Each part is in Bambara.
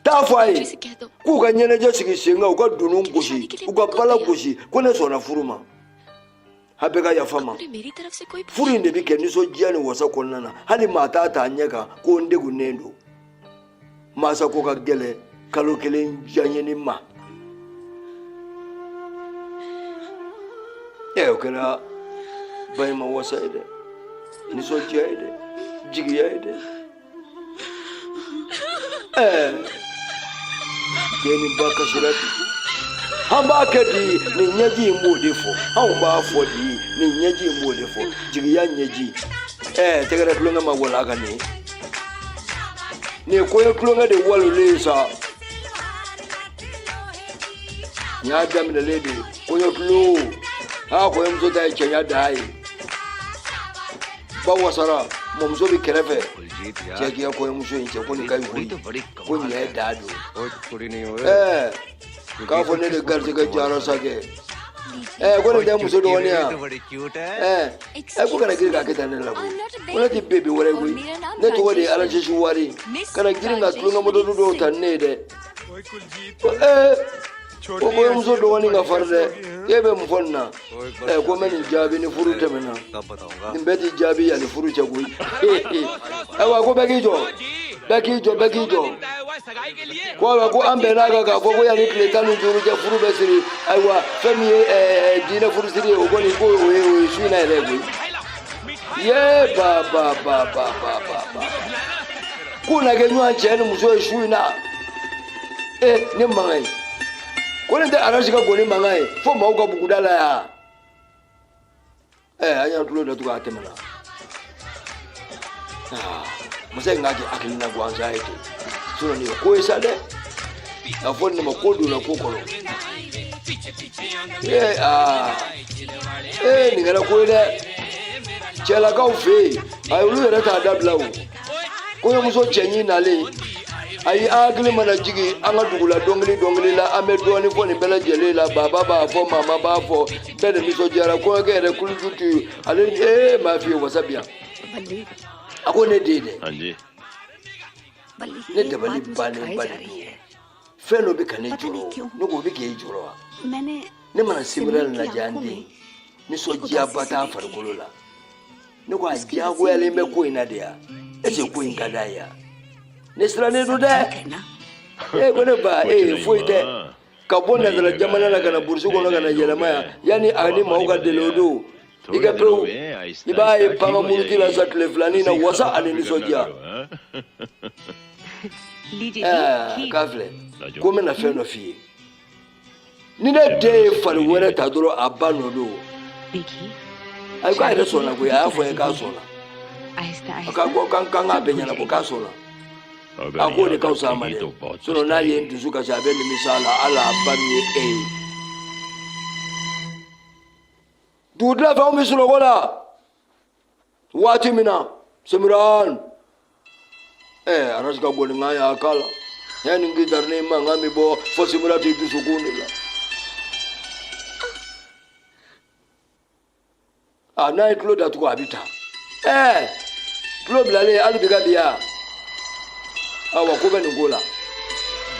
Tafai, Kuka Yenajasi singer, who got Dunum Gushi, who got Palagushi, Konesona Furuma. Habega Yafama. Furin the weekend, so Gianni was a Konana, Halimata Nyaka, Konde Gunendo. Masa Koka Gele, Kalokele, Janyanima. Eokera, Baima was a Niso Jade, Jiggy. Geni baka shirati hamba kadi ni nyaji modefo hamba fodi ni nyaji modefo jigiya nyaji tegara tulunga magola gani ne koyo tulunga de walu lesa nya dam de lady koyo tulu ha koyo mzo dai chenya dai ba wasara momzo bi kerefe Jackie ko muso in ce ko ni kai ko ni ya dado ka fo ne de garje ga jaro sake ko ne da muso do wani ya ko kana girga ka tan la ko ne ti baby wore ko ne to wade ala je shu wari kana girga tulunga modo do tan ne de ko muso do wani ga farde kebe mu fonna ko men jabi ni furu temena nimbeti jabi ya ni furu chagui awa ko begijo ko ko ambena ga ko ya ni kletanu juru ja furu besiri aiwa femi dina furu siri o goni ko we shi na regu ye ba kuna ke nwa cheni muso shu na ni mangai Kone te arashika goni mangai fo mauka bukudala ya anya tulo da tuka atemana masai ngaki akilina gwanza ite sura ni ko esade afoni makodo na kokolo ningana koile chela ka ufe ayulu era ta dablawo ko muso chenyi nale ayi agli mana jigi anga dugula dongli la amedo ni foni bela jele la baba ba fo mama ba fo bele miso jara ko gere kuljutu ale ma fi wasabia balli akone dede anje balli ne de balli felo be kane juro no go be ke juro ne mana simral na jande ni so jia bata farkolola ne ko ajia go ele me ko ina dia ese ko inkada ya Nesra ne do de kone ba foite kabona dala jamana la kana bursu kono kana Jeremiah yani ani mauka delodo ikapo ibaye pama muruti la zakle flani na wasa ani nisoja kafle kome na feno fi ni ne de faru were tadoro abano do ay ka ida sona ko ya afo e ka sona aka go kan abenya na ko ka sona akode kausa amale sono na ye nduzuka chabeni misala ala bami dudla fa umisulo gola wati mina semran anashika goli ngaya akala yani ngidarne mangami bo fo simurati dusukunila na iklo da tuko habita club lale alubiga bia awa ko beni gola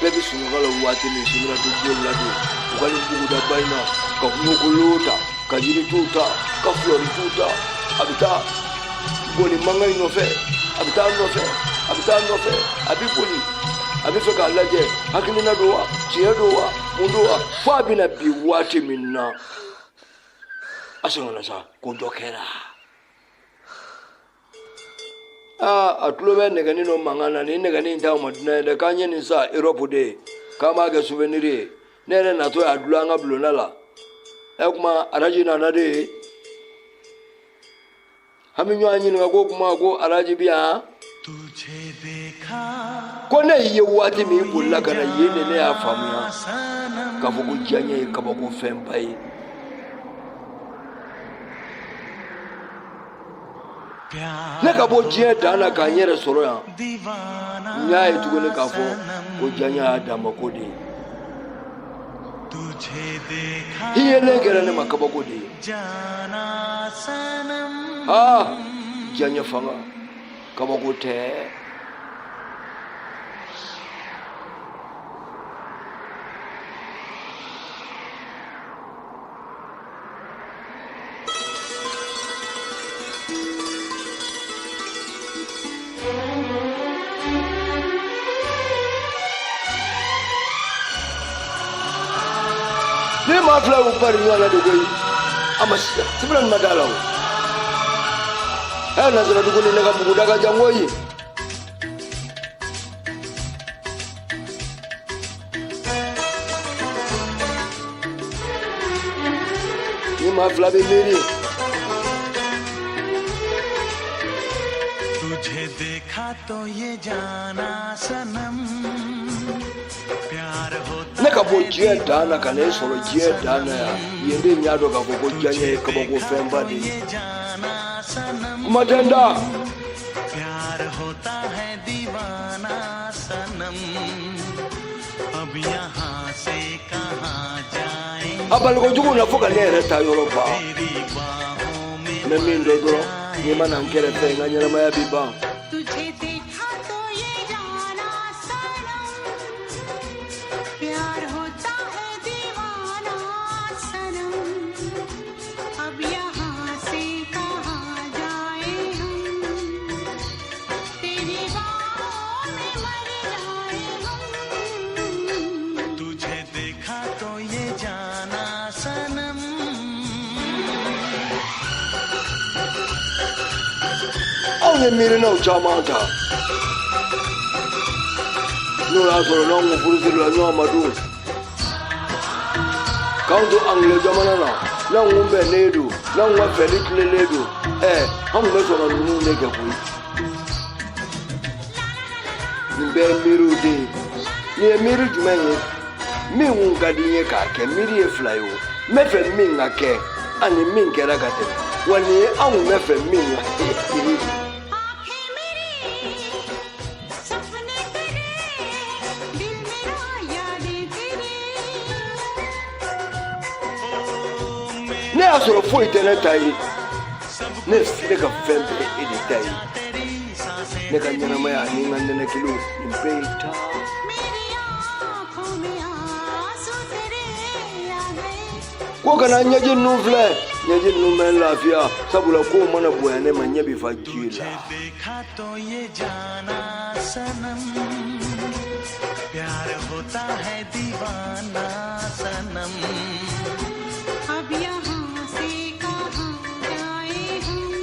bebi sunugala wati ni sunura to gola do ukali bugu da baina ka ngogolota ka yiri tuta ka flori tuta abita goli manga inofe abita nofe abibuli abifeka laje hakilina doa chiedoa mundoa fabina biwati minna asingana sa kondokera atulobe negani no mangana ni negani nta maduna de kanye ni sa Europe de kama ga souvenir nere na to adulanga blonala ekuma araji na de haminyo anyi ni go kuma go araji biya tujhe dekha kone ye wati mi bulla kana yene ne afamuya kafugu janye kabago fempai ne ka bo je dana ka nyere soro ya nya e tugo ne ka fo ko janya adama ko de tujhe dekha hiye ne gere ne makaba ko de jana sanam janya fanga kaba ko te ni ma fila u bari ɲɔgɔn de koyi a ma sibira nin ma da la o nazara dugu ni ne ka bugu da ka jan koyi ni ma fila bɛ miiri तुझे देखा तो ये जाना सनम प्यार होता ne ka bɔ diɲɛ dan na ka na e sɔrɔ diɲɛ dan na yan yen de ɲa dɔn k'a fɔ ko diɲɛ ye kabako fɛnba de ye जाना सनम kuma tɛ n da प्यार होता है दीवाना सनम अब यहाँ से कहाँ जाए a balikojugu na fo ka ne yɛrɛ ta yɔrɔ ban तेरी बाहों में n bɛ min dɔn dɔrɔn n'i ma na n kɛrɛfɛ n ka ɲɛnamaya bi ban तुझे देखा तो ये जाना सनम प्यार होता है दीवाना सनम अब यहाँ से कहाँ जाए हम तेरी बाहों में मर जाए हम तुझे देखा तो ये जाना सनम anw ye miirinaw caman ta n'o y'a sɔrɔ n'anw kun furusiri la ɲɔgɔn ma dun k'anw to angilɛ jamana na n'anw kun bɛnnen don n'anw ka fɛli tilelen don an kun bɛ sɔn ka ninnu de kɛ koyi nin bɛɛ ye miiriw de ye nin ye miiri jumɛn ye min kun ka di n ye k'a kɛ miiri ye fila ye o n bɛ fɛ min ka kɛ ani min kɛra ka tɛmɛ wa nin ye anw kun bɛ fɛ min ka आँखें मेरी सपने तेरे दिल मेरा यादें तेरी ne y'a sɔrɔ foyi tɛ ne ta ye ne ka fɛn bɛɛ e de ta ye ne ka ɲɛnamaya ani n ka nɛnɛkiliw nin bɛɛ ye ta मेरी आँखों में आंसू तेरे आ गए ko kana ɲɛji ninnu filɛ ɲɛji ninnu bɛ n lafiya sabula kow mana bonya ne ma ɲɛ bi fa ji la देखा तो ये जाना सनम प्यार होता है दीवाना सनम अब यहाँ से कहाँ जाए हम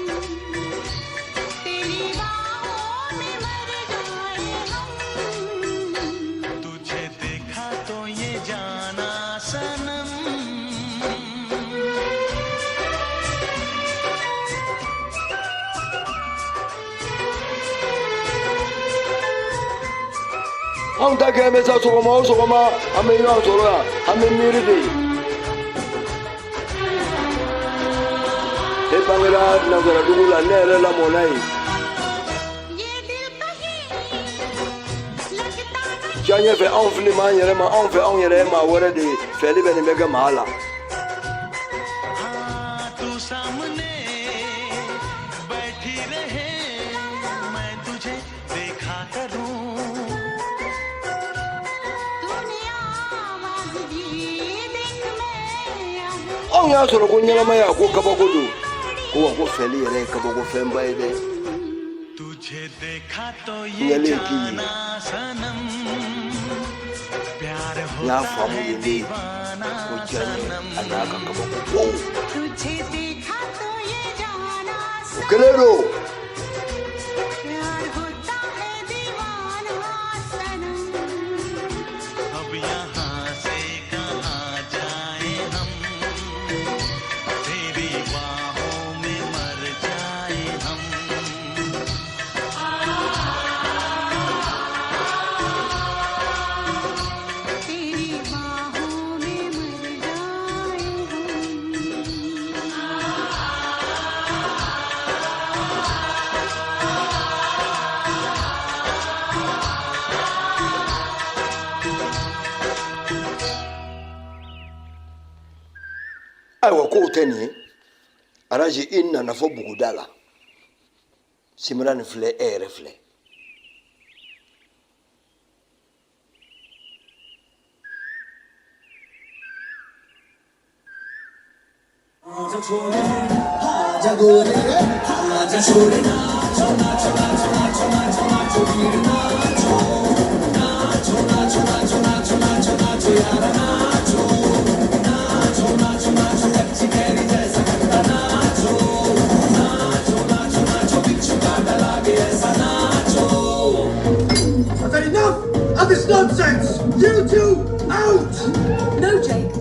तेरी बाहों में मर जाए हम तुझे देखा तो ये जाना सनम anw ta kɛlen bɛ sa sɔgɔma o sɔgɔma an bɛ ɲɔgɔn sɔrɔ yan an bɛ miiri de e bangera nazaradugu la ne yɛrɛ lamɔna yen ये दिल कहीं लगता नहीं diya ɲɛfɛ anw fili m'an yɛrɛ ma anw fɛ anw yɛrɛ ye maa wɛrɛ de ye fɛli bɛ nin bɛ kɛ maa la हाँ तू सामने बैठी रहे मैं तुझे देखा करूं तूने आवाज दी देख मैं आ गई anw y'a sɔrɔ ko ɲɛnamaya ko kabako don ko wa ko fɛli yɛrɛ ye kabako fɛnba ye dɛ तुझे देखा तो Nyale ये ki. जाना सनम प्यार n y'a होता faamu है yen de दीवाना ko diya ɲɛ Sanam a n'a ka kabako kow तुझे देखा तो ये जाना o kelen don प्यार होता है दीवाना सनम अब यहाँ से कहाँ जाए हम तेरी बाहों में मर जाए हम तेरी बाहों में मर जाए ayiwa kow tɛ nin ye arazi i nana fɔ buguda la simira nin filɛ e yɛrɛ filɛ Nonsense! You two, out! No, Jake.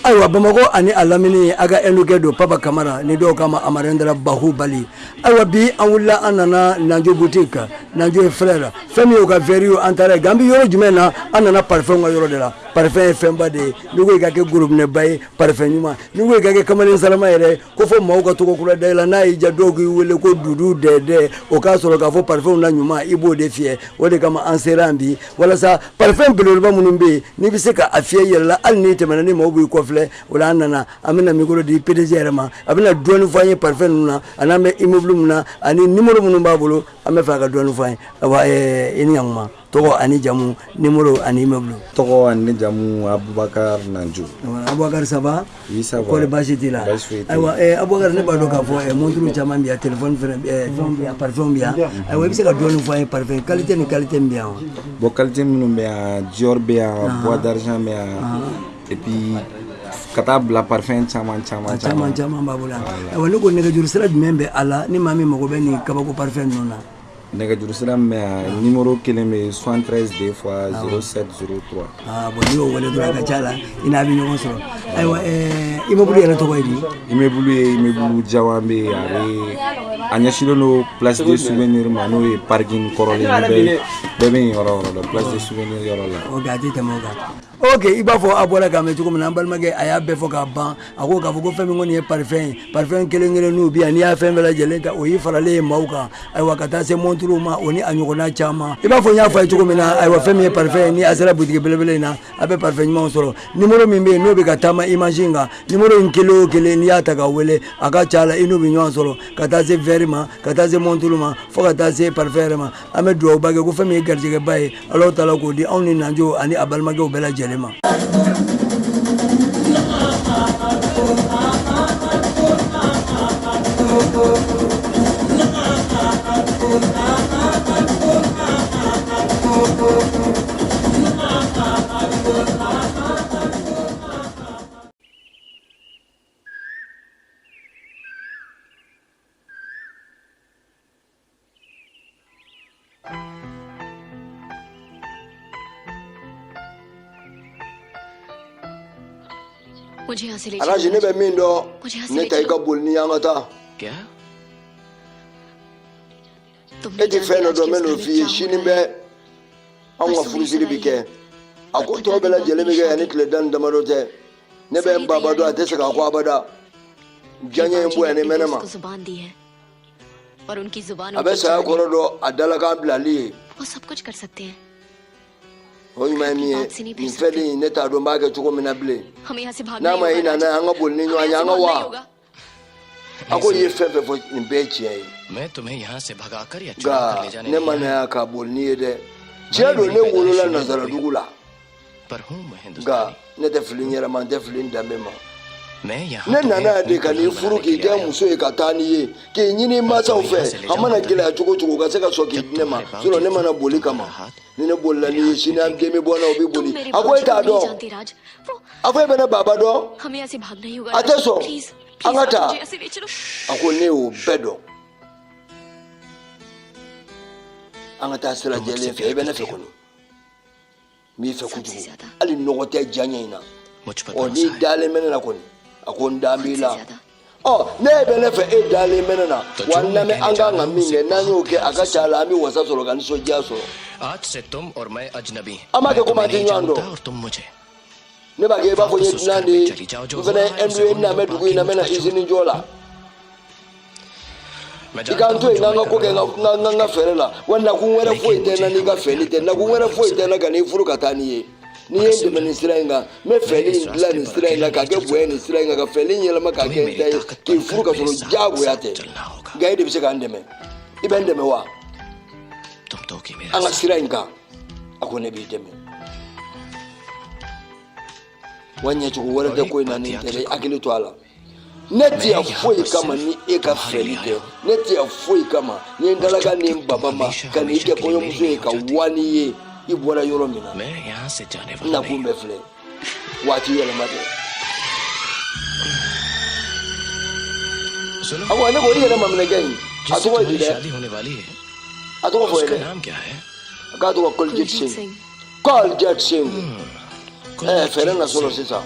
Aywa Bamako ani alamini aga enuke do Papa Kamara ni do kama Amarendra Bahubali. Aywa bi anwula anana Nanjo boutique Nanjo frère femi oka verio antare gambi yoro jumena anana parfum yoro de la parfum femba de nugo ikake groupe ne bay parfum nyuma nugo ikake Kamara salama ere ko fo mawka to ko kula de la na ija dogi wele ko dudu de o ka soro ka fo parfum na nyuma ibo de fie wode kama anserambi wala sa parfum belorba munumbe ni biseka afie yella alni temana ni mawbu ko wala nana amina mikoro di PDG ma abina drone fanye parfum nuna aname immeuble muna ani numéro munu babulo ame fa ka drone fanye awa ini yamma toko ani jamu numéro ani immeuble toko ani jamu Abubakar Nanju Abubakar saba isa ko le bashiti la aywa Abubakar ne ba do ka fo montru chama biya téléphone fon biya parfum biya aywa bisa ka drone fanye parfum qualité ni qualité biya bo qualité munu biya Dior biya bois d'argent biya et puis kata bla parfum chama babula wala ko nega juru sira jumembe ala ni mami mago be ni kabako parfum nona nega juru sira me numéro keleme 73 2 fois 0703 bon yo wala dura ka chala ina bi ñogo soro aywa immeuble yana to koy di immeuble jawambe are anyashilo no place de souvenir mano e parking korole be yoro place de souvenir yoro la o gadi te moga okay iba fo abola ka me tuko nambal mage aya be fo ka ban ako ka fo ko femi ngoni parfum kelengere no bi ani ya femi la jelenta o yifarale mauka ay wakata se montru ma oni anyogona chama iba fo nya fa tuko mina ay wa femi parfum ni asara boutique belebele na abe parfum ma soro numéro mimbe no be katama imaginga numéro nkelo kele ni ata ka wele aka chala ino bi nyon soro kata se verima kata se montru ma fo kata se parfum ma ame do bage ko femi garje ke baye Allah taala ko di awni nanjo ani abal mage o bela jelema मुझे यहाँ से ले Ana jine be min do ne tay ka bolni yangata क्या e ti feno do meno fi shini be anwa furusiri bike ako to bela jele be ga ni kle dan damaro te ne be baba do ate se ka ko abada janye mbo ene menema जुबान दी है और उनकी जुबान abe sa ko do adala ka blali वो सब कुछ कर सकते हैं hoy mami ni feli ne ta do mbage tuko minable हमें यहाँ से भागना na ही ma होगा ina na anga bolni nyo anya anga wa होगा ako ye fefe fo ni bechi ai मैं तुम्हें यहाँ से भगाकर या चुरा कर ले ga जाने ne नहीं mana आया। ya ka bolni de jedo ne wolola nazara dugula पर हूँ मैं ga हिंदुस्तानी ne te filin yara man te filin damema मैं यहाँ ne तुम्हें nana अपनी de ka ni गुलाम furu बनाने ki के लिए de आया हूँ। muso e ka tani ye ke nyini masa o fe amana gila chuko chuko ka se ka so ki ne ma suro ne mana boli kama ni ne bolla ni shina gemi bona obi तुम boli मेरे ako बच्चों ta को do नहीं जानते राज वो ako bena baba do हमें यहाँ से भागना ही होगा Ate so, प्लीज angata. मुझे ऐसे ले चलो ako ne o bedo anga ta sira jele fe bena fe kono mi fe kuju ali no te janya ina मुझ पर o ni भरोसा है। dale menena koni ako ndambila ज्यादा oh ne bele fe e dale menena तो जो wanna मैं me कहने anga जा रहा हूँ ngaminge उसे nanyo ke ध्यान से aka chala mi wasa soro kan so jaso आज से तुम और मैं अजनबी Ama मैं ke तुम्हें kuma नहीं tinywando. जानता और तुम मुझे ne ba ke ba fo वापस उस घर nandi में चली जाओ जो mfene हुआ है, उसे endu होने na दो, medugu बाकी ina mena मुझको izini njola मैं जानता ikanto हूँ जो inganga मैं ko कर ke रहा हूँ। nga ferela wanda kunwera fo Lekin itena mujhe ni ga hamaye feli tena na kunwera fo tumhara itena ga ni furu katani ye ni yende meni sirenga me feli इस ndila रास्ते ni पर sirenga अकेला ka नहीं ke चल bwe ni sirenga ka feli nyela maka तुम्हें ke मेरी ntai ताकत ki furu ka बनकर soro मेरे साथ jago साथ yate चलना होगा। ga ide bise ka ndeme ibende me wa तुम तो कि मेरा anga साथ। sirenga akone bi deme wanya chuko wala de ko ina ni tele akili twala neti ya foi kama ni eka felite neti ya foi kama ni ndalaga ni baba ma kani ike koyo muso e ka wani ye ibora yoro mina मैं यहाँ से जाने वाला na नहीं kumbe fle wati yele mate सुनो awa ne ko yele mamne gani जिससे atuwa तुम्हारी dide शादी होने वाली है atuwa fo उसका ele नाम क्या है ka to ko कुलजीत jitsin Singh Carl Jackson fere na solo sisa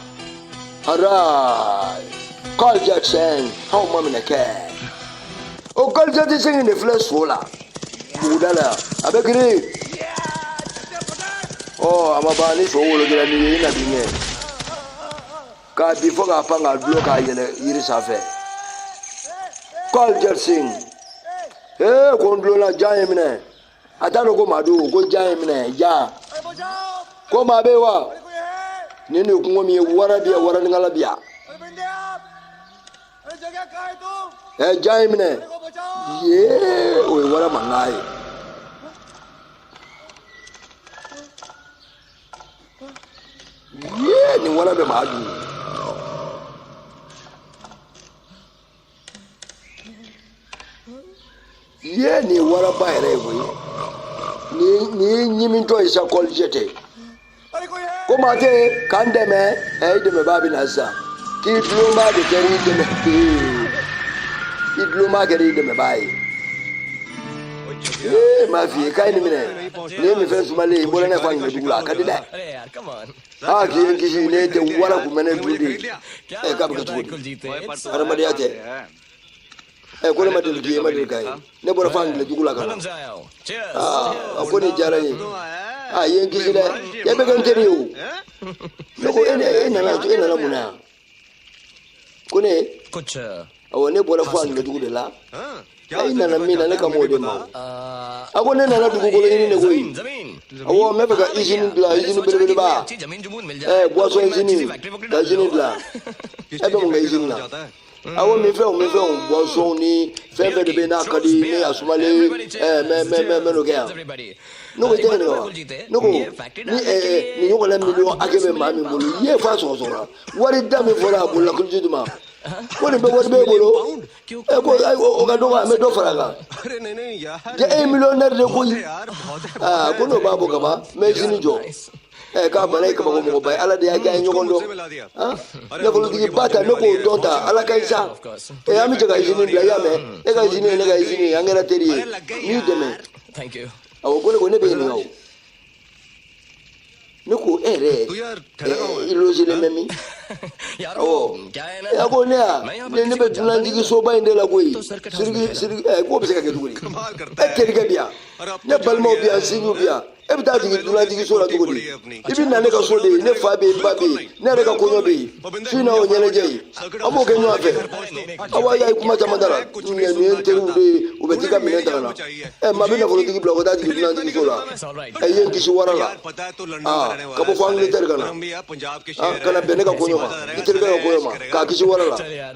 alright Carl Jackson how mama na ke o Carl Jackson in the flesh sola budala abekiri oh amabani so wolo gira ni na binye ka before ka panga duo ka yiri safe Carl Jackson ko ndlo na jaye mine atano ko madu ko jaye mine ja ko mabewa nini kungomi warabia warangala bia jaye mine ye o wara mangai ye ni wara be madu ye ni wara bayre boy ni nyiminto isa kol jete ko mate kandeme deme babi nasa ki diploma de keri deme diploma keri deme bai ma fi kai ni mine ne mi fe sumale bola na fang dugula kadida अरे यार come on ki kisi ne te wara ku mene dudi ka ba tu ara ma diate ko ma dul gi ma dul kai ne bora fang le dugula ka से आया हूँ cheers ko ni jara ni yen kisi da ya be kan teriu ko ina na muna ko ne कुछ awone bora fang le dugula la ina na mina ne ka mode ma ako ne na dugu ko ni ne ko जमीन awo me be ka izini bele ba अच्छी जमीन जुमून मिल जाए boisson izini da izini la be mo ga izini la awo me fe boisson ni fe be be na kadi ne asumale me no ga everybody no ko tene no ko ni yo ko la million akebe ma mi bolo ye fa so so la wari dami fora bolo ko jiduma ko ni be wori be bolo ko o ga do me do faraga अरे नहीं यार je 1 millionnaire de ko yi ko no babo kama me jini jo ka bana ka bago mo bay ala de ya ga nyogondo ne ko digi bata ne ko donta ala kai sa ami jaga jini la ya me ne ga jini angera teri ni de me thank you awo ko ne be ni ngaw ne ko ere तू यार ठहरा कहाँ है? ilo jine memi यार awo क्या है ya ना ko ne be tunan digi so bay de la koy sirgi ko be se ka ke duguri कमाल करता है teri ga biya ne balmo biya sinyu biya e bita digi tunan digi so la duguri ibi na ne ka so de ne fa be ba be ne re ka ko be sina o nyele je amo ke nyu afe awa ya kuma chamandara ne teru de ubetika mine dana ma be na ko digi blogo da digi tunan digi so la yen kisi wara la यार पता है तो लंदन में रहने वाला kabo है fang le ter kana हम भी यार पंजाब के शहर kana bene ka ko nyoma itere ka ko nyoma ka kisi wara la चल यार